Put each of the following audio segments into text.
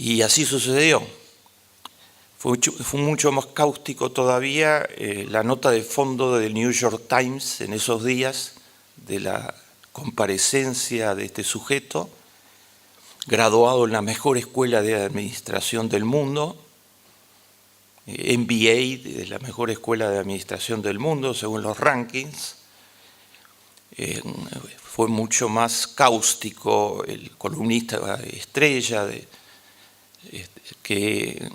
Y así sucedió. Fue mucho más cáustico todavía la nota de fondo del New York Times en esos días de la comparecencia de este sujeto, graduado en la mejor escuela de administración del mundo, MBA de la mejor escuela de administración del mundo según los rankings. Fue mucho más cáustico el columnista estrella que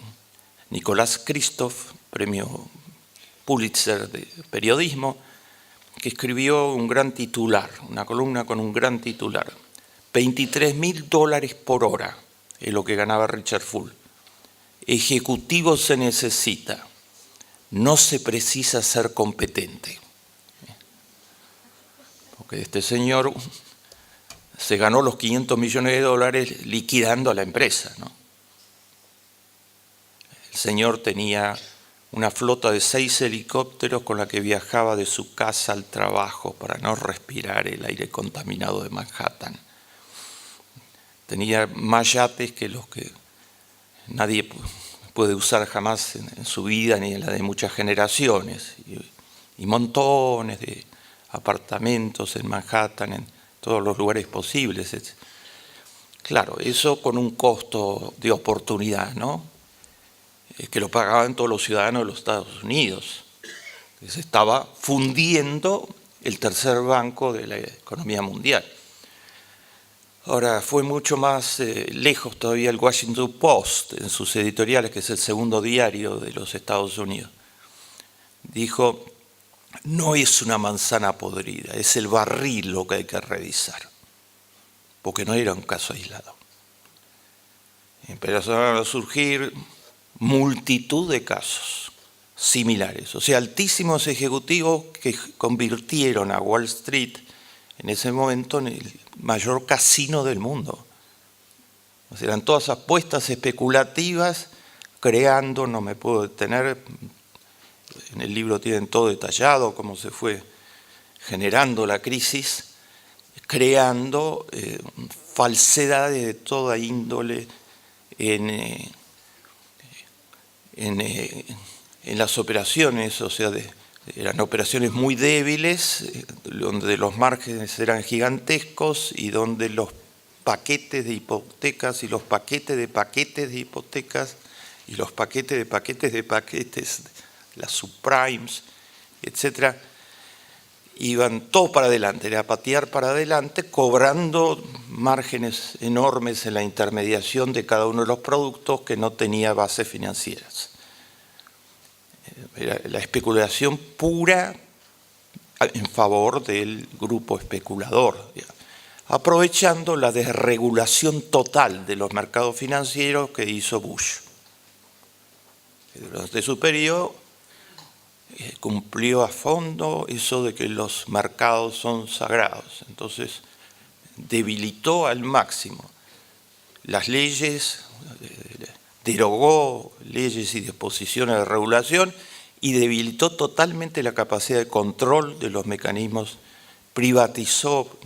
Nicolás Kristof, premio Pulitzer de periodismo, que escribió un gran titular, una columna con un gran titular. $23.000 por hora es lo que ganaba Richard Full. Ejecutivo se necesita, no se precisa ser competente. Porque este señor se ganó los $500 millones liquidando a la empresa, ¿no? El señor tenía una flota de 6 helicópteros con la que viajaba de su casa al trabajo para no respirar el aire contaminado de Manhattan. Tenía más yates que los que nadie puede usar jamás en su vida ni en la de muchas generaciones. Y montones de apartamentos en Manhattan, en todos los lugares posibles. Claro, eso con un costo de oportunidad, ¿no? Que lo pagaban todos los ciudadanos de los Estados Unidos, que se estaba fundiendo el tercer banco de la economía mundial. Ahora, fue mucho más lejos todavía el Washington Post en sus editoriales, que es el segundo diario de los Estados Unidos. Dijo, no es una manzana podrida, es el barril lo que hay que revisar, porque no era un caso aislado. Empezaron a surgir multitud de casos similares, o sea, altísimos ejecutivos que convirtieron a Wall Street en ese momento en el mayor casino del mundo. O sea, eran todas apuestas especulativas, creando, no me puedo detener, en el libro tienen todo detallado, cómo se fue generando la crisis, creando falsedades de toda índole en las operaciones, o sea, eran operaciones muy débiles, donde los márgenes eran gigantescos y donde los paquetes de hipotecas y los paquetes de paquetes de hipotecas y los paquetes de paquetes de paquetes, las subprimes, etcétera, iban todos para adelante, era patear para adelante, cobrando márgenes enormes en la intermediación de cada uno de los productos que no tenía bases financieras. Era la especulación pura en favor del grupo especulador, aprovechando la desregulación total de los mercados financieros que hizo Bush. Durante su periodo cumplió a fondo eso de que los mercados son sagrados. Entonces debilitó al máximo las leyes, derogó leyes y disposiciones de regulación y debilitó totalmente la capacidad de control de los mecanismos, privatizó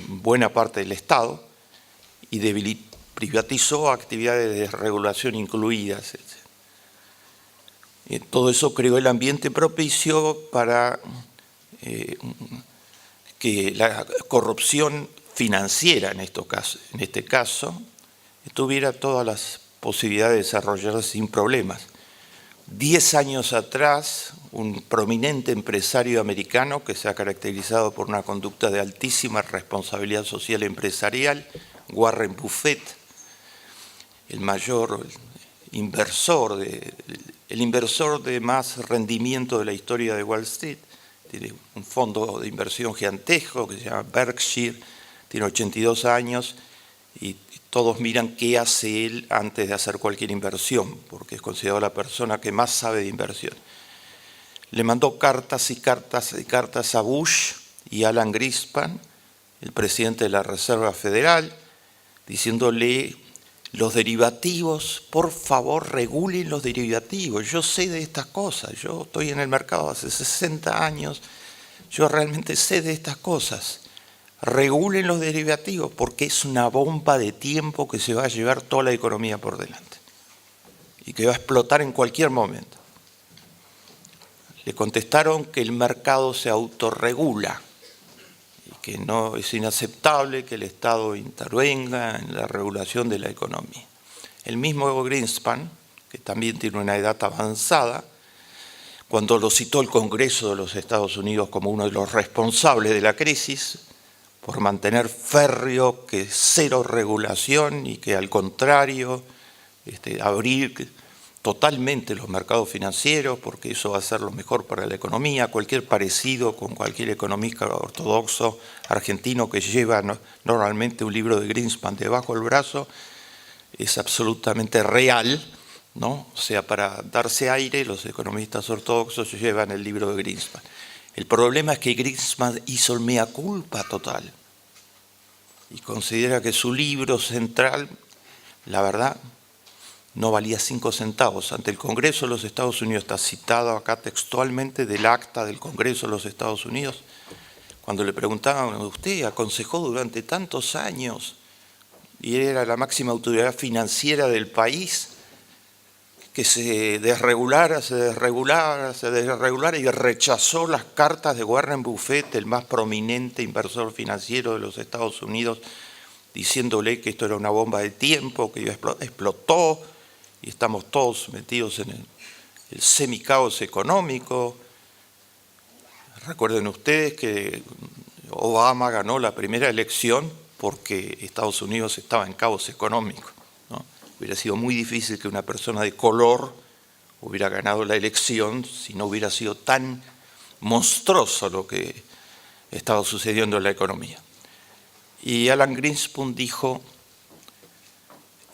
buena parte del Estado y privatizó actividades de regulación incluidas, etc. Todo eso creó el ambiente propicio para que la corrupción financiera, en este caso, tuviera todas las posibilidades de desarrollarse sin problemas. 10 años atrás, un prominente empresario americano que se ha caracterizado por una conducta de altísima responsabilidad social empresarial, Warren Buffett, el mayor inversor, el inversor de más rendimiento de la historia de Wall Street, tiene un fondo de inversión gigantesco que se llama Berkshire, tiene 82 años y todos miran qué hace él antes de hacer cualquier inversión, porque es considerado la persona que más sabe de inversión. Le mandó cartas y cartas y cartas a Bush y Alan Greenspan, el presidente de la Reserva Federal, diciéndole: los derivativos, por favor, regulen los derivativos. Yo sé de estas cosas, yo estoy en el mercado hace 60 años, yo realmente sé de estas cosas. regulen los derivativos porque es una bomba de tiempo que se va a llevar toda la economía por delante y que va a explotar en cualquier momento. Le contestaron que el mercado se autorregula y que no es inaceptable que el Estado intervenga en la regulación de la economía. El mismo Greenspan, que también tiene una edad avanzada, cuando lo citó el Congreso de los Estados Unidos como uno de los responsables de la crisis, por mantener férreo que cero regulación y que al contrario abrir totalmente los mercados financieros porque eso va a ser lo mejor para la economía. Cualquier parecido con cualquier economista ortodoxo argentino que lleva normalmente un libro de Greenspan debajo del brazo es absolutamente real, ¿no? O sea, para darse aire los economistas ortodoxos llevan el libro de Greenspan. El problema es que Greenspan hizo el mea culpa total y considera que su libro central, la verdad, no valía 5 centavos. Ante el Congreso de los Estados Unidos, está citado acá textualmente del acta del Congreso de los Estados Unidos, cuando le preguntaban, usted aconsejó durante tantos años y era la máxima autoridad financiera del país, que se desregulara y rechazó las cartas de Warren Buffett, el más prominente inversor financiero de los Estados Unidos, diciéndole que esto era una bomba de tiempo, que explotó y estamos todos metidos en el semicaos económico. Recuerden ustedes que Obama ganó la primera elección porque Estados Unidos estaba en caos económico, ¿no? Hubiera sido muy difícil que una persona de color hubiera ganado la elección si no hubiera sido tan monstruoso lo que estaba sucediendo en la economía. Y Alan Greenspan dijo,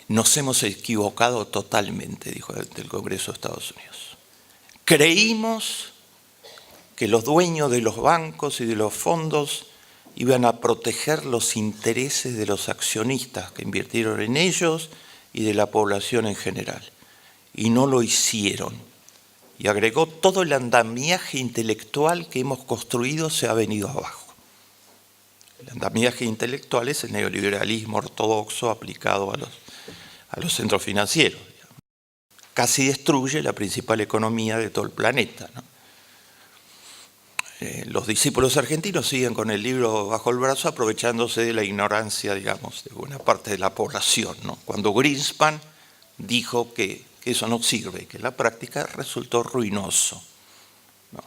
nos hemos equivocado totalmente, dijo del Congreso de Estados Unidos. Creímos que los dueños de los bancos y de los fondos iban a proteger los intereses de los accionistas que invirtieron en ellos y de la población en general. Y no lo hicieron. Y agregó, todo el andamiaje intelectual que hemos construido se ha venido abajo. El andamiaje intelectual es el neoliberalismo ortodoxo aplicado a los centros financieros. Casi destruye la principal economía de todo el planeta, ¿no? Los discípulos argentinos siguen con el libro bajo el brazo aprovechándose de la ignorancia, digamos, de buena parte de la población, ¿no? Cuando Greenspan dijo que eso no sirve, que en la práctica resultó ruinoso, ¿no?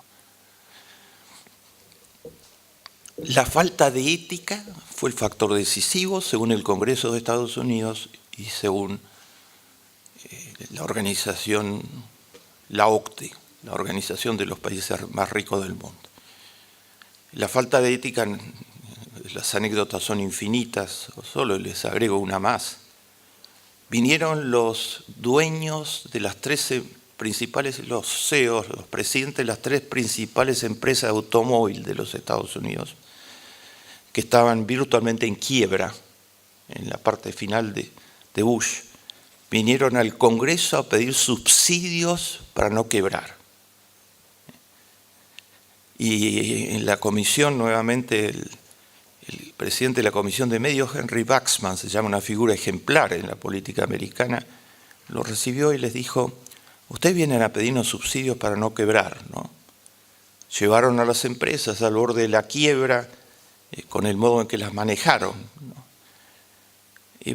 La falta de ética fue el factor decisivo, según el Congreso de Estados Unidos y según la organización, la OCDE, la Organización de los Países Más Ricos del Mundo. La falta de ética, las anécdotas son infinitas, solo les agrego una más. Vinieron los dueños de las 13 principales, los CEOs, los presidentes de las 3 principales empresas de automóvil de los Estados Unidos, que estaban virtualmente en quiebra en la parte final de Bush, vinieron al Congreso a pedir subsidios para no quebrar. Y en la comisión, nuevamente, el presidente de la Comisión de Medios, Henry Waxman, se llama una figura ejemplar en la política americana, lo recibió y les dijo, ustedes vienen a pedirnos subsidios para no quebrar, ¿no? Llevaron a las empresas al borde de la quiebra con el modo en que las manejaron, ¿no?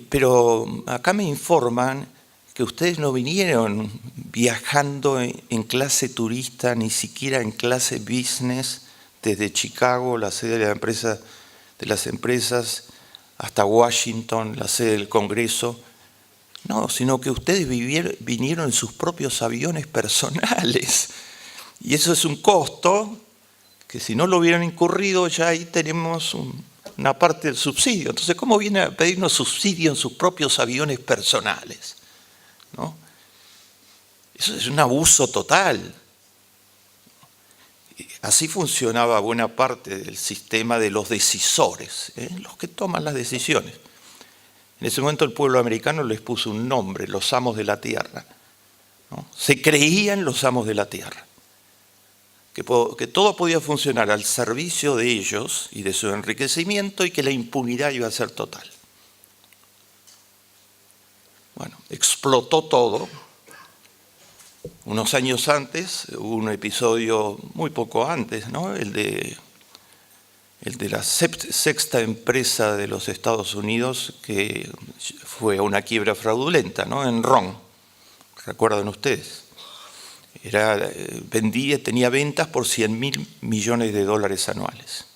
Pero acá me informan que ustedes no vinieron viajando en clase turista, ni siquiera en clase business, desde Chicago, la sede de las empresas, hasta Washington, la sede del Congreso. No, sino que ustedes vinieron en sus propios aviones personales. Y eso es un costo que si no lo hubieran incurrido, ya ahí tenemos una parte del subsidio. Entonces, ¿cómo viene a pedirnos subsidio en sus propios aviones personales? ¿No? Eso es un abuso total. Así funcionaba buena parte del sistema de los decisores, los que toman las decisiones. En ese momento el pueblo americano les puso un nombre, los amos de la tierra, ¿no? Se creían los amos de la tierra. que todo podía funcionar al servicio de ellos y de su enriquecimiento y que la impunidad iba a ser total. Bueno, explotó todo. Unos años antes, hubo un episodio muy poco antes, ¿no? El de la sexta empresa de los Estados Unidos que fue una quiebra fraudulenta, ¿no? Enron, ¿recuerdan ustedes? Tenía ventas por 100.000 millones de dólares anuales.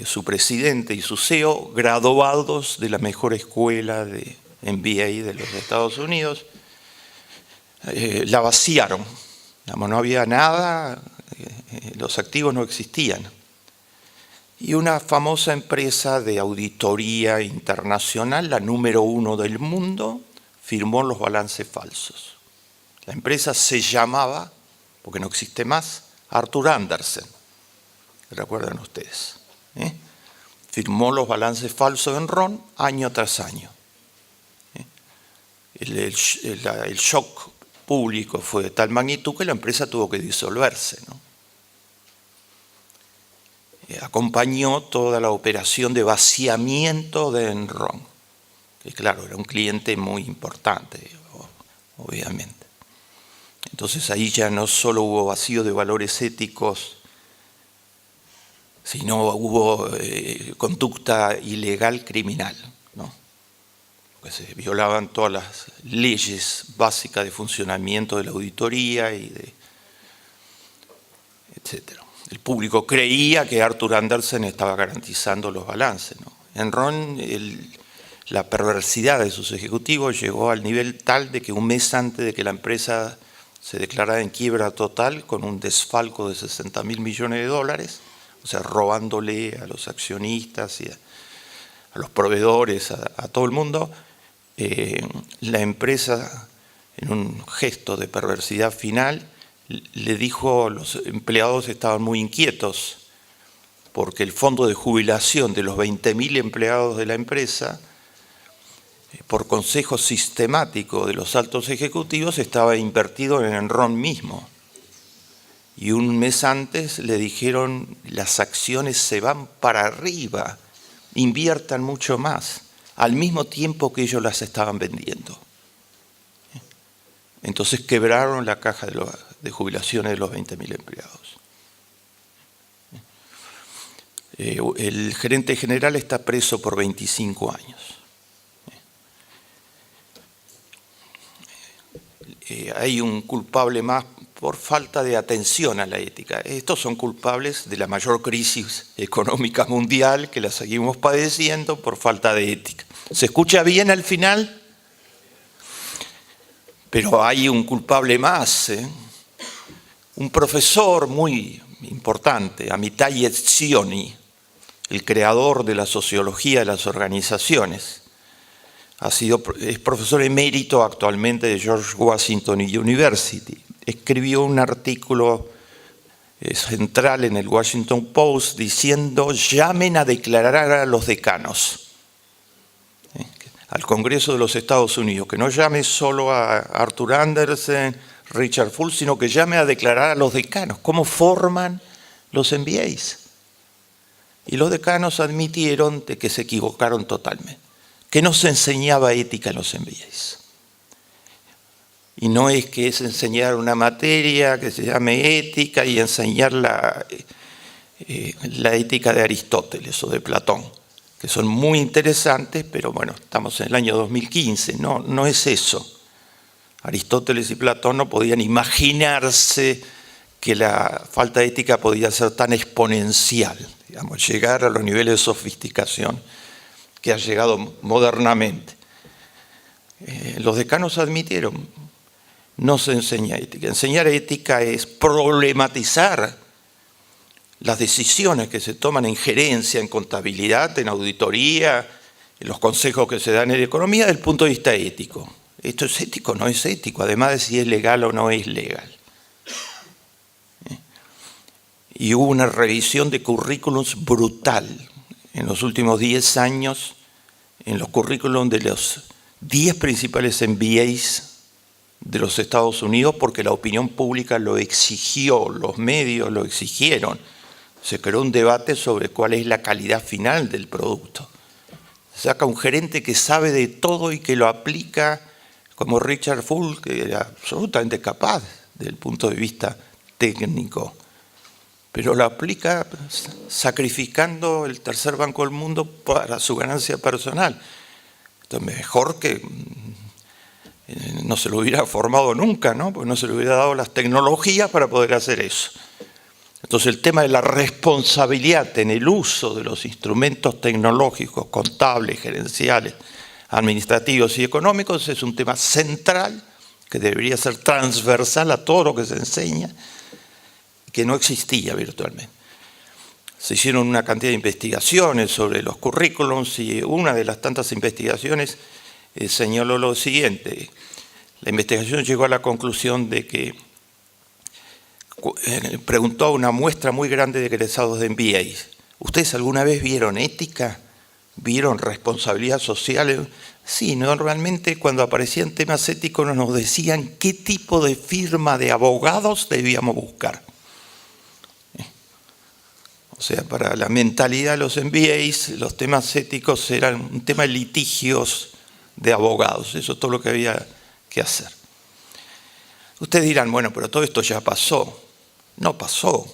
Su presidente y su CEO, graduados de la mejor escuela de MBA de los Estados Unidos, la vaciaron. No había nada, los activos no existían. Y una famosa empresa de auditoría internacional, la número 1 del mundo, firmó los balances falsos. La empresa se llamaba, porque no existe más, Arthur Andersen. ¿Recuerdan ustedes? Firmó los balances falsos en Enron año tras año. El shock público fue de tal magnitud que la empresa tuvo que disolverse, ¿no? Acompañó toda la operación de vaciamiento de Enron, que claro, era un cliente muy importante, obviamente. Entonces ahí ya no solo hubo vacío de valores éticos, sino hubo conducta ilegal criminal, ¿no? Pues se violaban todas las leyes básicas de funcionamiento de la auditoría etcétera. El público creía que Arthur Andersen estaba garantizando los balances, ¿no? Enron, la perversidad de sus ejecutivos llegó al nivel tal de que un mes antes de que la empresa se declarara en quiebra total, con un desfalco de 60.000 millones de dólares, o sea, robándole a los accionistas y a los proveedores, a todo el mundo, la empresa, en un gesto de perversidad final, le dijo, los empleados estaban muy inquietos, porque el fondo de jubilación de los 20.000 empleados de la empresa, por consejo sistemático de los altos ejecutivos, estaba invertido en Enron mismo. Y un mes antes le dijeron, las acciones se van para arriba, inviertan mucho más, al mismo tiempo que ellos las estaban vendiendo. Entonces quebraron la caja de jubilaciones de los 20.000 empleados. El gerente general está preso por 25 años. Hay un culpable más por falta de atención a la ética. Estos son culpables de la mayor crisis económica mundial que la seguimos padeciendo por falta de ética. ¿Se escucha bien al final? Pero hay un culpable más, un profesor muy importante, Amitai Etzioni, el creador de la sociología de las organizaciones. Es profesor emérito actualmente de George Washington University. Escribió un artículo central en el Washington Post diciendo: llamen a declarar a los decanos, al Congreso de los Estados Unidos, que no llame solo a Arthur Andersen, Richard Full, sino que llame a declarar a los decanos. ¿Cómo forman los MBAs? Y los decanos admitieron de que se equivocaron totalmente, que no se enseñaba ética en los MBAs. Y no es que es enseñar una materia que se llame ética y enseñar la ética de Aristóteles o de Platón, que son muy interesantes, pero bueno, estamos en el año 2015, no es eso. Aristóteles y Platón no podían imaginarse que la falta de ética podía ser tan exponencial, digamos, llegar a los niveles de sofisticación que ha llegado modernamente. Los decanos admitieron, no se enseña ética. Enseñar ética es problematizar las decisiones que se toman en gerencia, en contabilidad, en auditoría, en los consejos que se dan en economía, desde el punto de vista ético. Esto es ético, no es ético, además de si es legal o no es legal. Y hubo una revisión de currículums brutal en los últimos 10 años, en los currículums de los 10 principales MBAs de los Estados Unidos porque la opinión pública lo exigió, los medios lo exigieron. Se creó un debate sobre cuál es la calidad final del producto. Saca un gerente que sabe de todo y que lo aplica como Richard Full, que era absolutamente capaz desde el punto de vista técnico, pero lo aplica sacrificando el tercer banco del mundo para su ganancia personal. Esto es mejor que no se lo hubiera formado nunca, ¿no? Porque no se le hubiera dado las tecnologías para poder hacer eso. Entonces el tema de la responsabilidad en el uso de los instrumentos tecnológicos, contables, gerenciales, administrativos y económicos es un tema central que debería ser transversal a todo lo que se enseña, que no existía virtualmente. Se hicieron una cantidad de investigaciones sobre los currículums y una de las tantas investigaciones señaló lo siguiente. La investigación llegó a la conclusión de que preguntó a una muestra muy grande de egresados de MBA, ¿ustedes alguna vez vieron ética? ¿Vieron responsabilidad social? Sí, normalmente cuando aparecían temas éticos nos decían qué tipo de firma de abogados debíamos buscar. O sea, para la mentalidad de los MBAs, los temas éticos eran un tema de litigios de abogados. Eso es todo lo que había que hacer. Ustedes dirán, bueno, pero todo esto ya pasó. No pasó,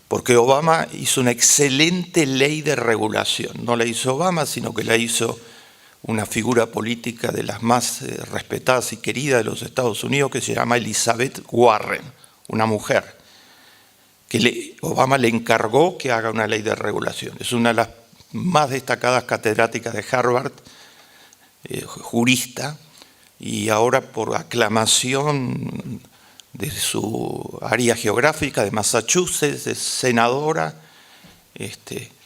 porque Obama hizo una excelente ley de regulación. No la hizo Obama, sino que la hizo una figura política de las más respetadas y queridas de los Estados Unidos, que se llama Elizabeth Warren, una mujer, que Obama le encargó que haga una ley de regulación. Es una de las más destacadas catedráticas de Harvard, jurista, y ahora por aclamación de su área geográfica de Massachusetts, es senadora,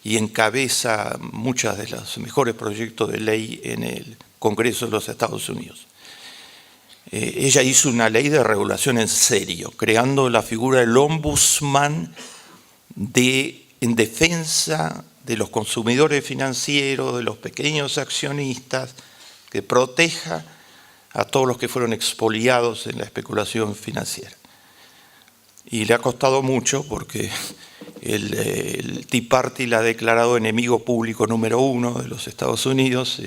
y encabeza muchos de los mejores proyectos de ley en el Congreso de los Estados Unidos. Ella hizo una ley de regulación en serio, creando la figura del ombudsman en defensa de los consumidores financieros, de los pequeños accionistas, que proteja a todos los que fueron expoliados en la especulación financiera. Y le ha costado mucho porque el Tea Party la ha declarado enemigo público número 1 de los Estados Unidos,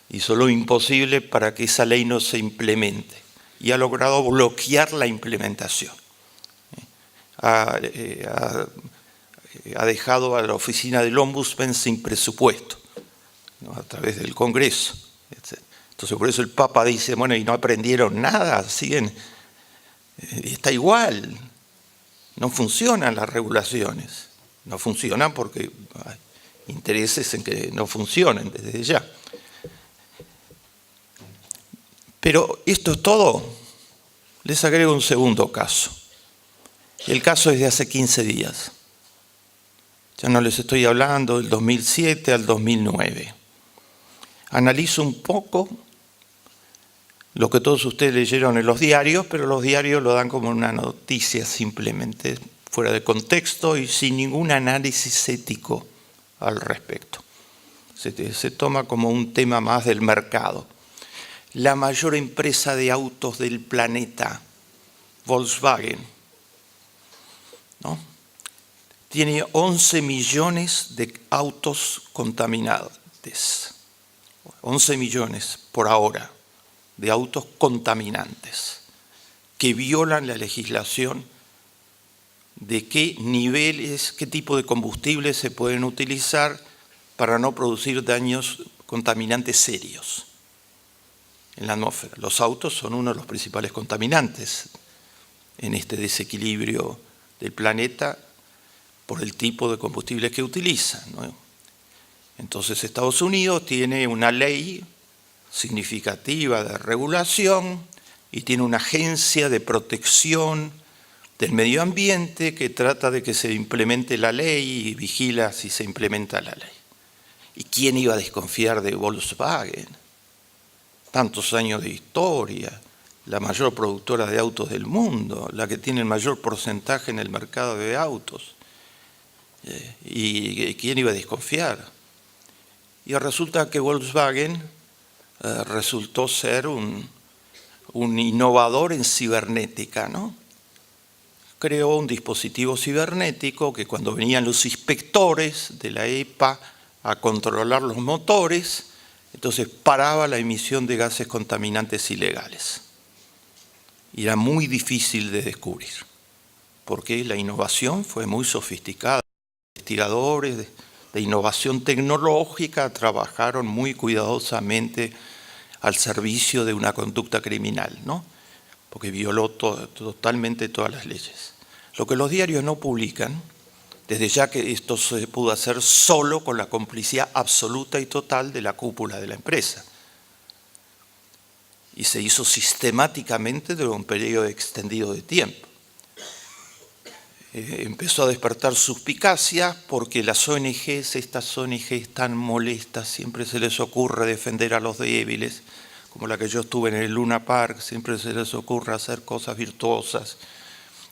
hizo lo imposible para que esa ley no se implemente y ha logrado bloquear la implementación. Ha dejado a la oficina del Ombudsman sin presupuesto, ¿no? A través del Congreso, etc. Entonces por eso el Papa dice, bueno, y no aprendieron nada, siguen, está igual, no funcionan las regulaciones, no funcionan porque hay intereses en que no funcionen desde ya. Pero esto es todo. Les agrego un segundo caso. El caso es de hace 15 días. Ya no les estoy hablando del 2007 al 2009. Analizo un poco lo que todos ustedes leyeron en los diarios, pero los diarios lo dan como una noticia simplemente, fuera de contexto y sin ningún análisis ético al respecto. Se toma como un tema más del mercado. La mayor empresa de autos del planeta, Volkswagen, ¿no? Tiene 11 millones de autos contaminantes. 11 millones por ahora de autos contaminantes que violan la legislación de qué niveles, qué tipo de combustibles se pueden utilizar para no producir daños contaminantes serios en la atmósfera. Los autos son uno de los principales contaminantes en este desequilibrio del planeta por el tipo de combustibles que utilizan, ¿no? Entonces Estados Unidos tiene una ley significativa de regulación y tiene una agencia de protección del medio ambiente que trata de que se implemente la ley y vigila si se implementa la ley. ¿Y quién iba a desconfiar de Volkswagen? Tantos años de historia, la mayor productora de autos del mundo, la que tiene el mayor porcentaje en el mercado de autos. ¿Y quién iba a desconfiar? Y resulta que Volkswagen resultó ser un un innovador en cibernética, ¿no? Creó un dispositivo cibernético que cuando venían los inspectores de la EPA a controlar los motores, entonces paraba la emisión de gases contaminantes ilegales. Y era muy difícil de descubrir, porque la innovación fue muy sofisticada. Investigadores de innovación tecnológica trabajaron muy cuidadosamente al servicio de una conducta criminal, ¿no? Porque violó totalmente todas las leyes. Lo que los diarios no publican, desde ya que esto se pudo hacer solo con la complicidad absoluta y total de la cúpula de la empresa. Y se hizo sistemáticamente durante un periodo extendido de tiempo. Empezó a despertar suspicacia porque las ONGs, estas ONGs tan molestas, siempre se les ocurre defender a los débiles, como la que yo estuve en el Luna Park, siempre se les ocurre hacer cosas virtuosas,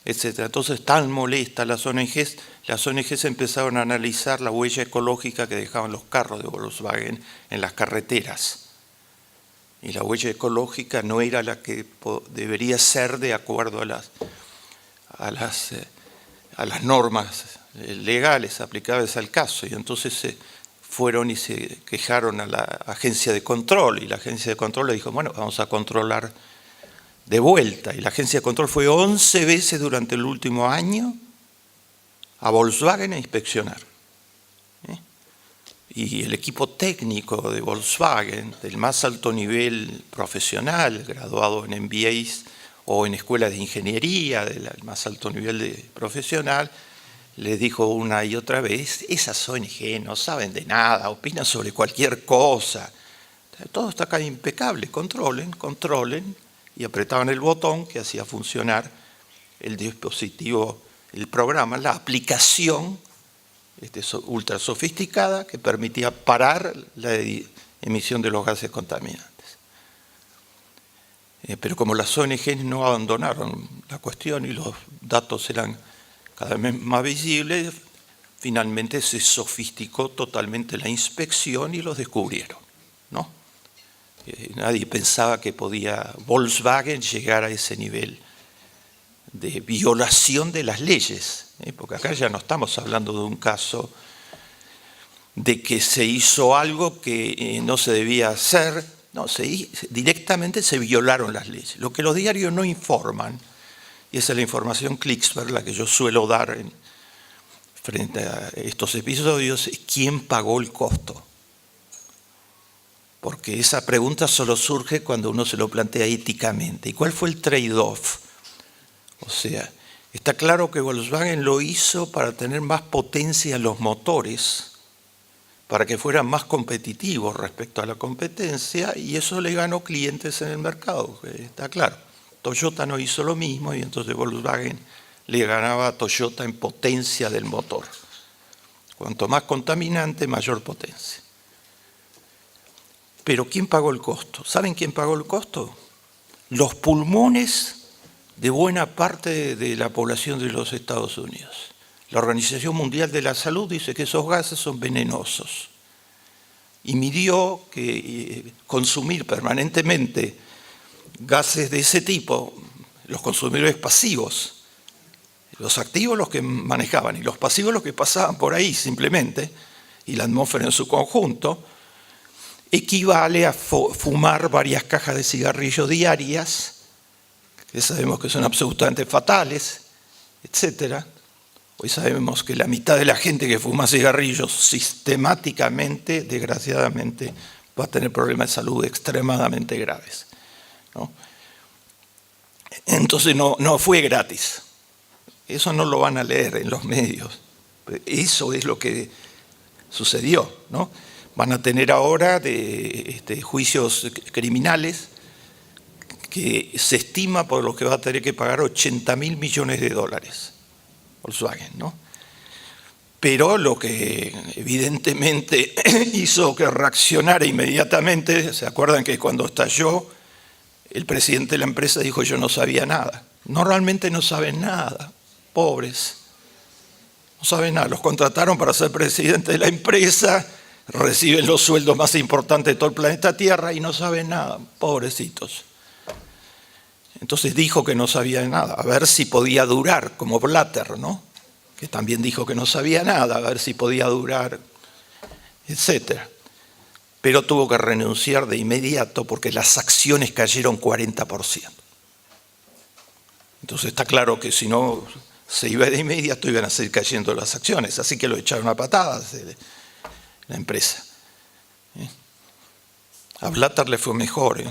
etc. Entonces, tan molestas las ONGs empezaron a analizar la huella ecológica que dejaban los carros de Volkswagen en las carreteras. Y la huella ecológica no era la que debería ser de acuerdo a las normas legales aplicables al caso. Y entonces fueron y se quejaron a la agencia de control, y la agencia de control le dijo, bueno, vamos a controlar de vuelta. Y la agencia de control fue 11 veces durante el último año a Volkswagen a inspeccionar. Y el equipo técnico de Volkswagen, del más alto nivel profesional, graduado en MBAs o en escuelas de ingeniería, del más alto nivel profesional, les dijo una y otra vez, esas ONG no saben de nada, opinan sobre cualquier cosa. Todo está acá impecable, controlen, y apretaban el botón que hacía funcionar el dispositivo, el programa, la aplicación ultra sofisticada que permitía parar la emisión de los gases contaminantes. Pero como las ONG no abandonaron la cuestión y los datos eran cada vez más visibles, finalmente se sofisticó totalmente la inspección y los descubrieron, ¿no? Nadie pensaba que podía Volkswagen llegar a ese nivel de violación de las leyes, porque acá ya no estamos hablando de un caso de que se hizo algo que no se debía hacer, no, directamente se violaron las leyes. Lo que los diarios no informan, y esa es la información Klicksberg, la que yo suelo dar frente a estos episodios, es quién pagó el costo. Porque esa pregunta solo surge cuando uno se lo plantea éticamente. ¿Y cuál fue el trade-off? O sea, está claro que Volkswagen lo hizo para tener más potencia en los motores, para que fueran más competitivos respecto a la competencia, y eso le ganó clientes en el mercado, está claro. Toyota no hizo lo mismo y entonces Volkswagen le ganaba a Toyota en potencia del motor. Cuanto más contaminante, mayor potencia. Pero ¿quién pagó el costo? ¿Saben quién pagó el costo? Los pulmones de buena parte de la población de los Estados Unidos. La Organización Mundial de la Salud dice que esos gases son venenosos y midió que consumir permanentemente gases de ese tipo, los consumidores pasivos, los activos los que manejaban y los pasivos los que pasaban por ahí simplemente, y la atmósfera en su conjunto, equivale a fumar varias cajas de cigarrillos diarias, que sabemos que son absolutamente fatales, etc. Hoy sabemos que la mitad de la gente que fuma cigarrillos sistemáticamente, desgraciadamente, va a tener problemas de salud extremadamente graves, ¿no? Entonces no fue gratis. Eso no lo van a leer en los medios. Eso es lo que sucedió, ¿no? Van a tener ahora juicios criminales que se estima por lo que va a tener que pagar 80.000 millones de dólares Volkswagen, ¿no? Pero lo que evidentemente hizo que reaccionara inmediatamente, ¿se acuerdan que cuando estalló el presidente de la empresa dijo yo no sabía nada? Normalmente no saben nada, pobres, no saben nada. Los contrataron para ser presidente de la empresa, reciben los sueldos más importantes de todo el planeta Tierra y no saben nada, pobrecitos. Entonces dijo que no sabía nada, a ver si podía durar, como Blatter, ¿no? Que también dijo que no sabía nada, a ver si podía durar, etc. Pero tuvo que renunciar de inmediato porque las acciones cayeron 40%. Entonces está claro que si no se iba de inmediato iban a seguir cayendo las acciones, así que lo echaron a patadas de la empresa. A Blatter le fue mejor, ¿eh?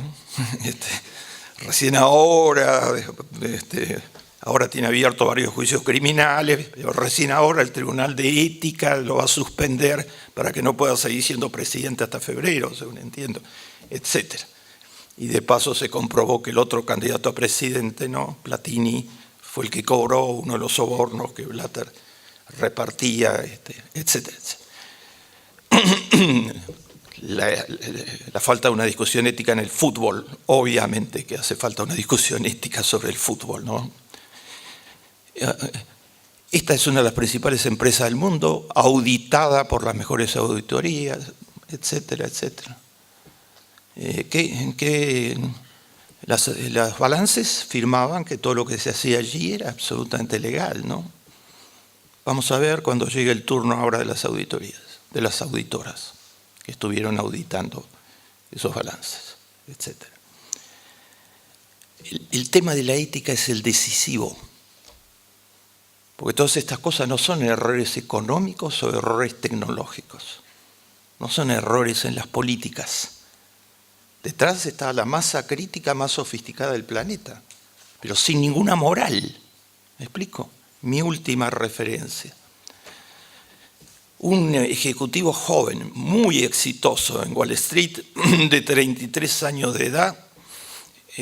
Recién ahora tiene abierto varios juicios criminales, pero recién ahora el Tribunal de Ética lo va a suspender para que no pueda seguir siendo presidente hasta febrero, según entiendo, etc. Y de paso se comprobó que el otro candidato a presidente, ¿no? Platini, fue el que cobró uno de los sobornos que Blatter repartía, etc. La falta de una discusión ética en el fútbol, obviamente que hace falta una discusión ética sobre el fútbol, ¿no? Esta es una de las principales empresas del mundo, auditada por las mejores auditorías, etcétera, etcétera. Las balances firmaban que todo lo que se hacía allí era absolutamente legal, ¿no? Vamos a ver cuando llegue el turno ahora de las auditorías, de las auditoras que estuvieron auditando esos balances, etc. El tema de la ética es el decisivo, porque todas estas cosas no son errores económicos o errores tecnológicos, no son errores en las políticas. Detrás está la masa crítica más sofisticada del planeta, pero sin ninguna moral. ¿Me explico? Mi última referencia. Un ejecutivo joven, muy exitoso en Wall Street, de 33 años de edad,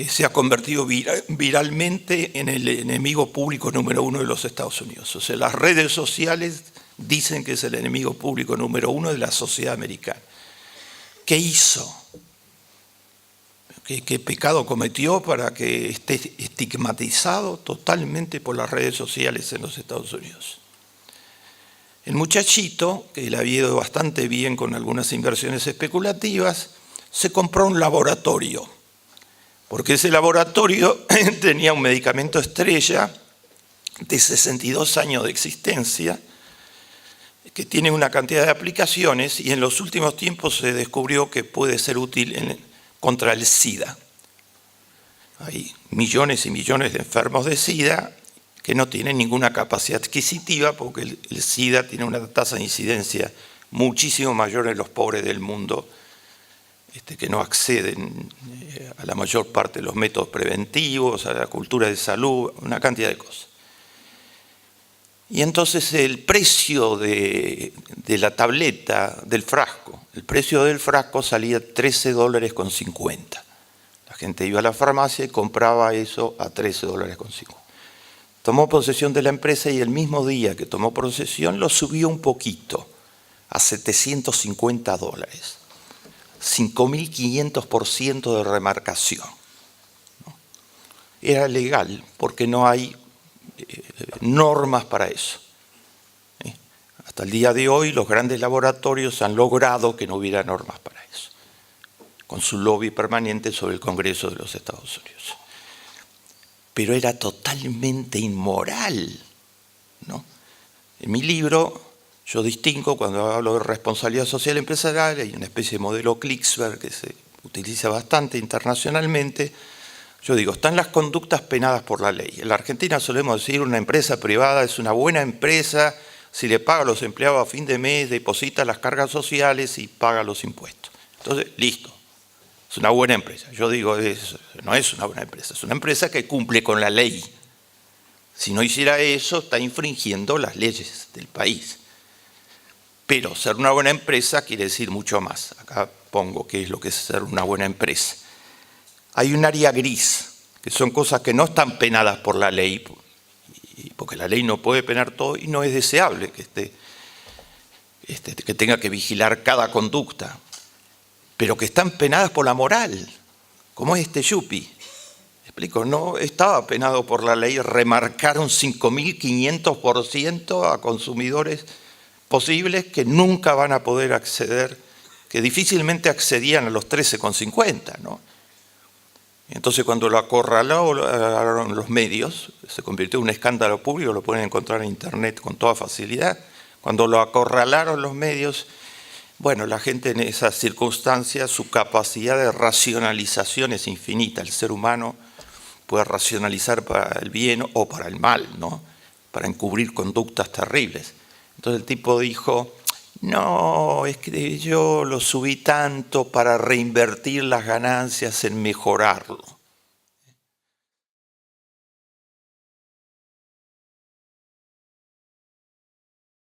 se ha convertido viralmente en el enemigo público número 1 de los Estados Unidos. O sea, las redes sociales dicen que es el enemigo público número 1 de la sociedad americana. ¿Qué hizo? ¿Qué pecado cometió para que esté estigmatizado totalmente por las redes sociales en los Estados Unidos? El muchachito, que le había ido bastante bien con algunas inversiones especulativas, se compró un laboratorio, porque ese laboratorio tenía un medicamento estrella de 62 años de existencia, que tiene una cantidad de aplicaciones y en los últimos tiempos se descubrió que puede ser útil contra el SIDA. Hay millones y millones de enfermos de SIDA que no tienen ninguna capacidad adquisitiva porque el SIDA tiene una tasa de incidencia muchísimo mayor en los pobres del mundo, que no acceden a la mayor parte de los métodos preventivos, a la cultura de salud, una cantidad de cosas. Y entonces el precio de la tableta, del frasco, el precio del frasco salía $13.50. La gente iba a la farmacia y compraba eso a $13.50. Tomó posesión de la empresa y el mismo día que tomó posesión lo subió un poquito, a $750. 5.500% de remarcación. Era legal porque no hay normas para eso. Hasta el día de hoy los grandes laboratorios han logrado que no hubiera normas para eso, con su lobby permanente sobre el Congreso de los Estados Unidos. Pero era totalmente inmoral, ¿no? En mi libro yo distingo, cuando hablo de responsabilidad social empresarial, hay una especie de modelo Klicksberg que se utiliza bastante internacionalmente. Yo digo, están las conductas penadas por la ley. En la Argentina solemos decir una empresa privada es una buena empresa si le paga a los empleados a fin de mes, deposita las cargas sociales y paga los impuestos. Entonces, listo. Es una buena empresa. Yo digo, no es una buena empresa, es una empresa que cumple con la ley. Si no hiciera eso, está infringiendo las leyes del país. Pero ser una buena empresa quiere decir mucho más. Acá pongo qué es lo que es ser una buena empresa. Hay un área gris, que son cosas que no están penadas por la ley, porque la ley no puede penar todo y no es deseable que tenga que vigilar cada conducta, pero que están penadas por la moral, como es este Yupi. Explico, no estaba penado por la ley remarcar un 5.500% a consumidores posibles que nunca van a poder acceder, que difícilmente accedían a los 13,50, ¿no? Entonces cuando lo acorralaron los medios, se convirtió en un escándalo público, lo pueden encontrar en internet con toda facilidad. Cuando lo acorralaron los medios, bueno, la gente en esas circunstancias, su capacidad de racionalización es infinita. El ser humano puede racionalizar para el bien o para el mal, ¿no? Para encubrir conductas terribles. Entonces el tipo dijo, no, es que yo lo subí tanto para reinvertir las ganancias en mejorarlo.